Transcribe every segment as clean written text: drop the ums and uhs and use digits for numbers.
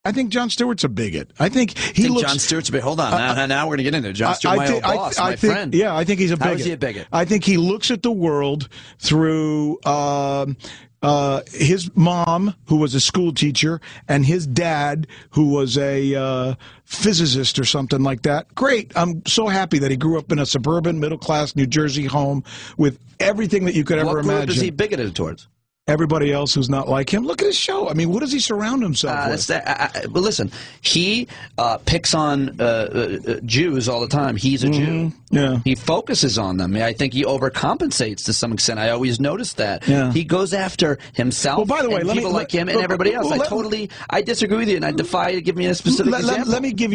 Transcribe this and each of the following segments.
I think Jon Stewart's a bigot. I think Jon Stewart's a bigot. Hold on. Now we're going to get into it. Jon Stewart, my old boss, my friend. Yeah, I think he's a bigot. How is he a bigot? I think he looks at the world through his mom, who was a school teacher, and his dad, who was a physicist or something like that. Great. I'm so happy that he grew up in a suburban, middle-class New Jersey home with everything that you could ever imagine. What group is he bigoted towards? Everybody else who's not like him. Look at his show. I mean, what does he surround himself with? But listen, he picks on Jews all the time. He's a Jew. Yeah. He focuses on them. I think he overcompensates to some extent. I always noticed that. Yeah. He goes after himself. Well, by the way, people like him and everybody else. I disastree with you, and I defy you to give me a specific example. Let me give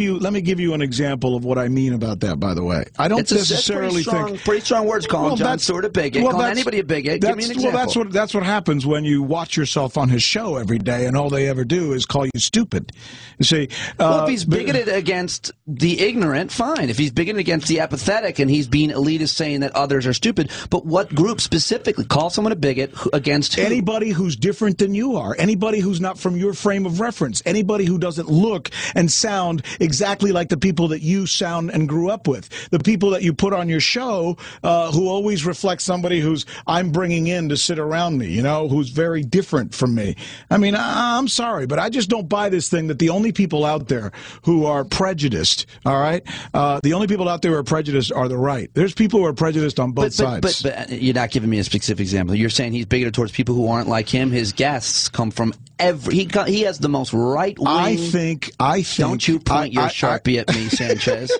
you an example of what I mean about that. By the way, I don't necessarily think pretty strong words calling Jon Stewart a bigot. Calling anybody a bigot. Give me an example. Well, that's what happens when you watch yourself on his show every day, and all they ever do is call you stupid. You see, well, if he's bigoted against the ignorant, fine. If he's bigoted against the apathetic, and he's being elitist, saying that others are stupid, but what group specifically? Call someone a bigot against who? Anybody who's different than you are. Anybody who's not from your frame of reference. Anybody who doesn't look and sound exactly like the people that you sound and grew up with. The people that you put on your show who always reflect somebody who's I'm bringing in to sit around me, who's very different from me. I mean, I'm sorry, but I just don't buy this thing that the only people out there who are prejudiced, all right? The only people out there who are prejudiced are the right. There's people who are prejudiced on both sides. But you're not giving me a specific example. You're saying he's bigoted towards people who aren't like him. His guests come from he has the most right-wing. I think. Don't you point your Sharpie at me, Sanchez.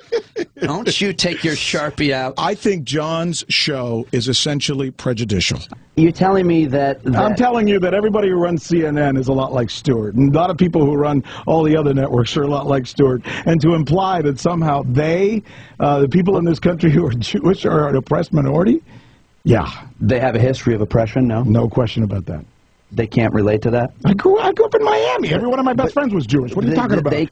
Don't you take your Sharpie out. I think Jon's show is essentially prejudicial. You're telling me that I'm telling you that everybody who runs CNN is a lot like Stewart. And a lot of people who run all the other networks are a lot like Stewart. And to imply that somehow the people in this country who are Jewish, are an oppressed minority, yeah. They have a history of oppression, no? No question about that. They can't relate to that? I grew up in Miami. Every one of my best friends was Jewish. What are you talking about?